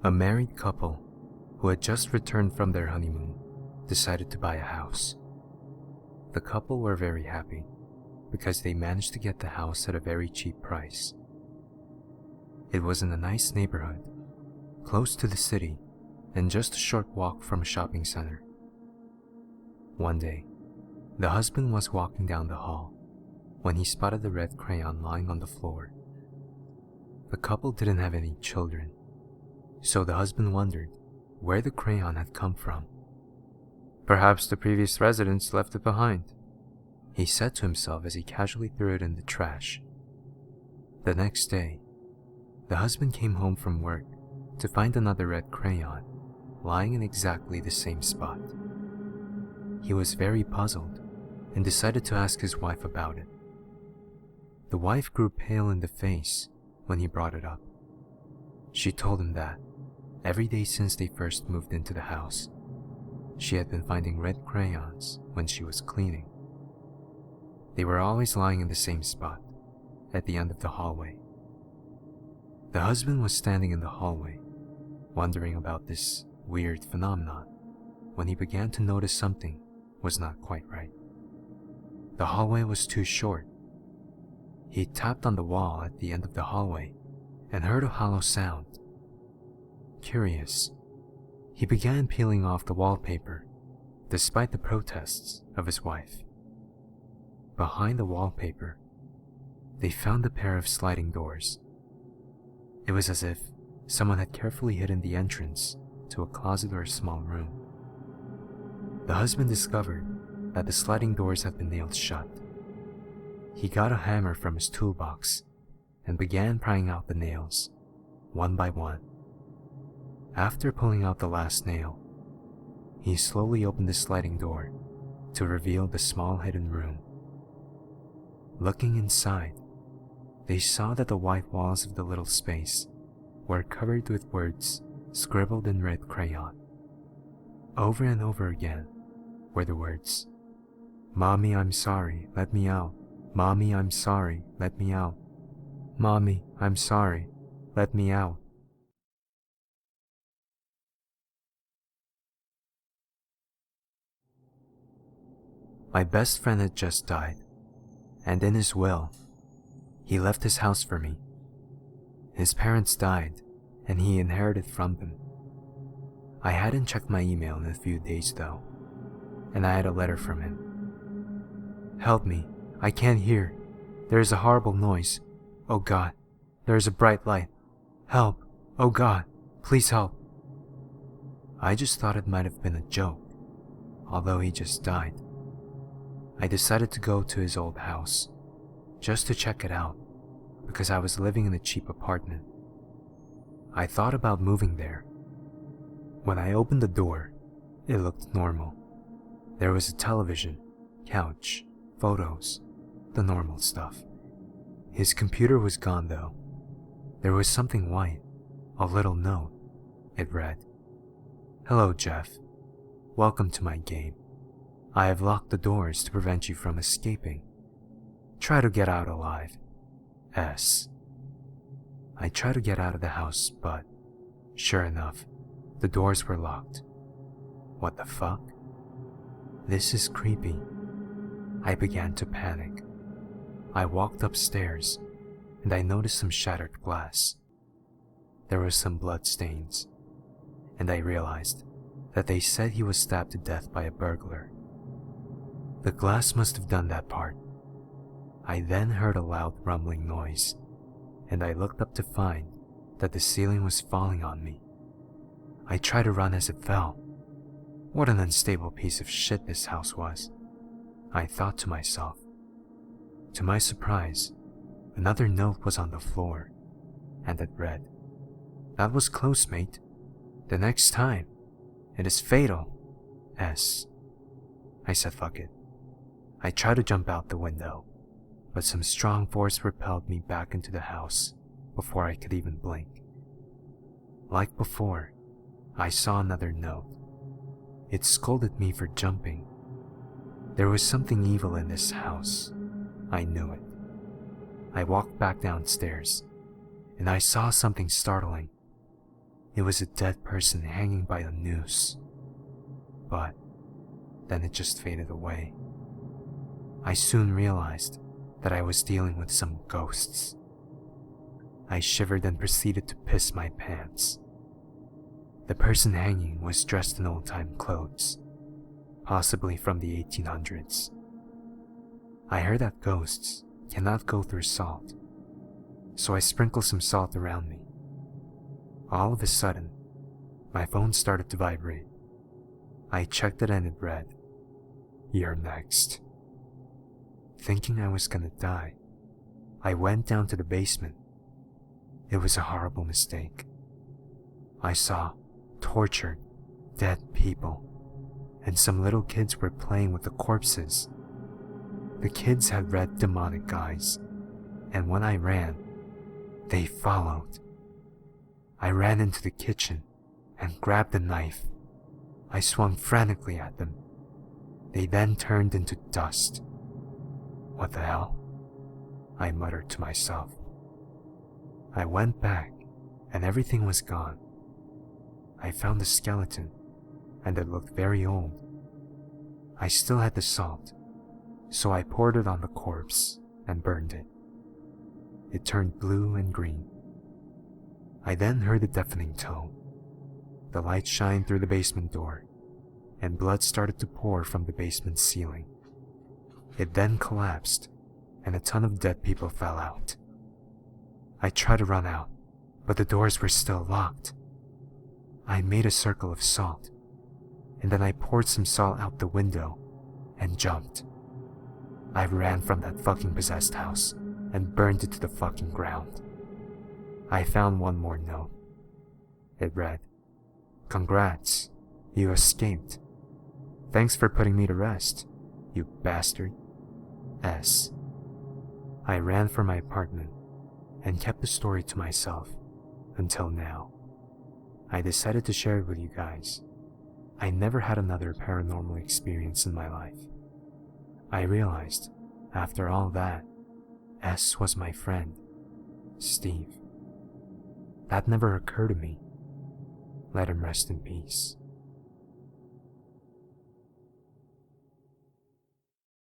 A married couple who had just returned from their honeymoon decided to buy a house. The couple were very happy because they managed to get the house at a very cheap price. It was in a nice neighborhood, close to the city and just a short walk from a shopping center. One day, the husband was walking down the hall when he spotted the red crayon lying on the floor. The couple didn't have any children, so the husband wondered where the crayon had come from. Perhaps the previous residents left it behind, he said to himself as he casually threw it in the trash. The next day, the husband came home from work to find another red crayon lying in exactly the same spot. He was very puzzled and decided to ask his wife about it. The wife grew pale in the face when he brought it up. She told him that every day since they first moved into the house, she had been finding red crayons when she was cleaning. They were always lying in the same spot, at the end of the hallway. The husband was standing in the hallway, wondering about this weird phenomenon, when he began to notice something was not quite right. The hallway was too short. He tapped on the wall at the end of the hallway and heard a hollow sound. Curious, he began peeling off the wallpaper, despite the protests of his wife. Behind the wallpaper, they found a pair of sliding doors. It was as if someone had carefully hidden the entrance to a closet or a small room. The husband discovered that the sliding doors had been nailed shut. He got a hammer from his toolbox and began prying out the nails, one by one. After pulling out the last nail, he slowly opened the sliding door to reveal the small hidden room. Looking inside, they saw that the white walls of the little space were covered with words scribbled in red crayon. Over and over again were the words, "Mommy, I'm sorry, let me out. Mommy, I'm sorry, let me out. Mommy, I'm sorry, let me out." My best friend had just died, and in his will, he left his house for me. His parents died, and he inherited from them. I hadn't checked my email in a few days though, and I had a letter from him. "Help me, I can't hear. There is a horrible noise. Oh God, there is a bright light. Help, oh God, please help." I just thought it might have been a joke, although he just died. I decided to go to his old house, just to check it out, because I was living in a cheap apartment. I thought about moving there. When I opened the door, it looked normal. There was a television, couch, photos, the normal stuff. His computer was gone though. There was something white, a little note. It read, "Hello Jeff, welcome to my game. I have locked the doors to prevent you from escaping. Try to get out alive. S." I tried to get out of the house, but sure enough, the doors were locked. What the fuck? This is creepy. I began to panic. I walked upstairs, and I noticed some shattered glass. There were some blood stains, and I realized that they said he was stabbed to death by a burglar. The glass must have done that part. I then heard a loud rumbling noise, and I looked up to find that the ceiling was falling on me. I tried to run as it fell. What an unstable piece of shit this house was, I thought to myself. To my surprise, another note was on the floor, and it read, "That was close, mate. The next time, it is fatal. S." I said fuck it. I tried to jump out the window, but some strong force repelled me back into the house before I could even blink. Like before, I saw another note. It scolded me for jumping. There was something evil in this house. I knew it. I walked back downstairs, and I saw something startling. It was a dead person hanging by a noose. But then it just faded away. I soon realized that I was dealing with some ghosts. I shivered and proceeded to piss my pants. The person hanging was dressed in old-time clothes, possibly from the 1800s. I heard that ghosts cannot go through salt, so I sprinkled some salt around me. All of a sudden, my phone started to vibrate. I checked it and it read, "You're next." Thinking I was gonna die, I went down to the basement. It was a horrible mistake. I saw tortured, dead people, and some little kids were playing with the corpses. The kids had red demonic eyes, and when I ran, they followed. I ran into the kitchen and grabbed a knife. I swung frantically at them. They then turned into dust. What the hell? I muttered to myself. I went back and everything was gone. I found the skeleton and it looked very old. I still had the salt, so I poured it on the corpse and burned it. It turned blue and green. I then heard a deafening tone. The light shined through the basement door, and blood started to pour from the basement ceiling. It then collapsed, and a ton of dead people fell out. I tried to run out, but the doors were still locked. I made a circle of salt, and then I poured some salt out the window and jumped. I ran from that fucking possessed house and burned it to the fucking ground. I found one more note. It read, "Congrats, you escaped. Thanks for putting me to rest, you bastard. S." I ran for my apartment and kept the story to myself until now. I decided to share it with you guys. I never had another paranormal experience in my life. I realized, after all that, S was my friend, Steve. That never occurred to me. Let him rest in peace.